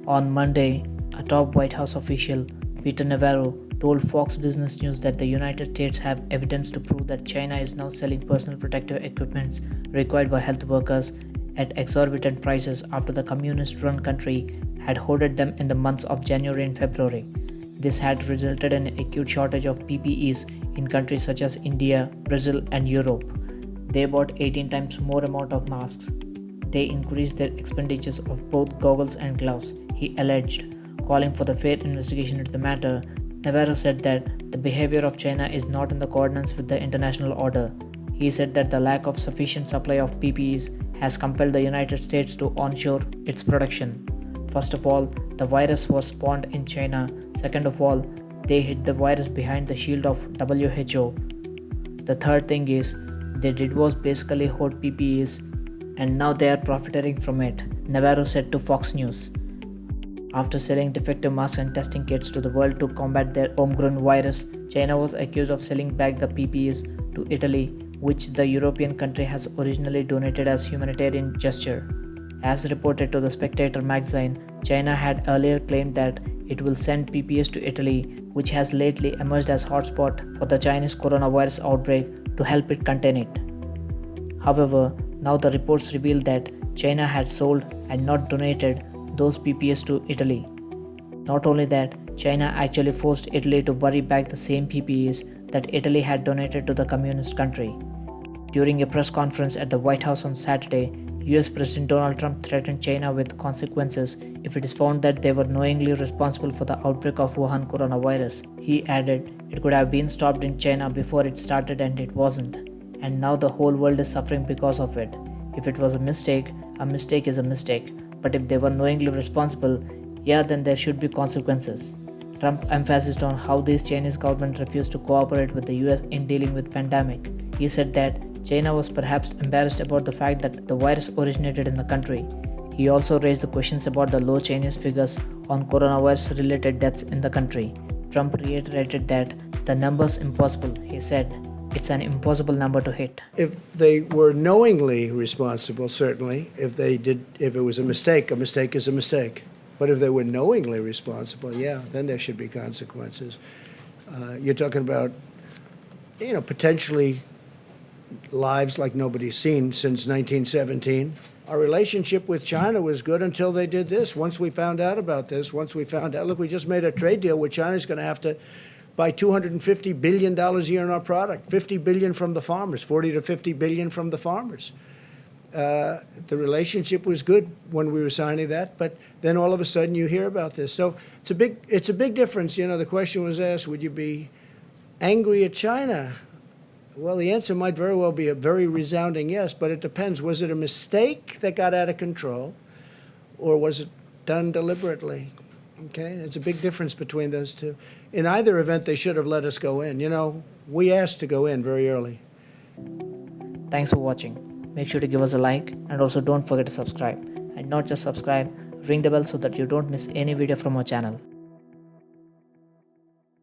On Monday, a top White House official, Peter Navarro, told Fox Business News that the United States have evidence to prove that China is now selling personal protective equipment required by health workers at exorbitant prices after the communist-run country had hoarded them in the months of January and February. This had resulted in an acute shortage of PPEs in countries such as India, Brazil, and Europe. They bought 18 times more amount of masks. They increased their expenditures of both goggles and gloves, he alleged. Calling for the fair investigation into the matter, Navarro said that the behavior of China is not in accordance with the international order. He said that the lack of sufficient supply of PPEs has compelled the United States to onshore its production. First of all, the virus was spawned in China. Second of all, they hid the virus behind the shield of WHO. The third thing is, they did was basically hoard PPEs, and now they are profiteering from it, Navarro said to Fox News. After selling defective masks and testing kits to the world to combat their homegrown virus, China was accused of selling back the PPEs to Italy, which the European country has originally donated as humanitarian gesture. As reported to The Spectator magazine, China had earlier claimed that it will send PPEs to Italy, which has lately emerged as hotspot for the Chinese coronavirus outbreak, to help it contain it. However, now the reports reveal that China had sold and not donated those PPEs to Italy. Not only that, China actually forced Italy to bury back the same PPEs that Italy had donated to the communist country. During a press conference at the White House on Saturday, US President Donald Trump threatened China with consequences if it is found that they were knowingly responsible for the outbreak of Wuhan coronavirus. He added, it could have been stopped in China before it started and it wasn't. And now the whole world is suffering because of it. If it was a mistake is a mistake. But if they were knowingly responsible, then there should be consequences. Trump emphasized on how this Chinese government refused to cooperate with the US in dealing with pandemic. He said that China was perhaps embarrassed about the fact that the virus originated in the country. He also raised the questions about the low Chinese figures on coronavirus-related deaths in the country. Trump reiterated that the number's impossible. He said, it's an impossible number to hit. If they were knowingly responsible, certainly. If it was a mistake is a mistake. But if they were knowingly responsible, then there should be consequences. You're talking about, potentially lives like nobody's seen since 1917. Our relationship with China was good until they did this. Once we found out about this, look, we just made a trade deal with China. It's going to have to buy $250 billion a year in our product, $50 billion from the farmers, $40 to $50 billion from the farmers. The relationship was good when we were signing that, but then all of a sudden you hear about this. So it's a big difference. The question was asked, would you be angry at China? Well, the answer might very well be a very resounding yes, but it depends. Was it a mistake that got out of control, or was it done deliberately? Okay, there's a big difference between those two. In either event, they should have let us go in. We asked to go in very early. Thanks for watching. Make sure to give us a like, and also don't forget to subscribe. And not just subscribe, ring the bell so that you don't miss any video from our channel.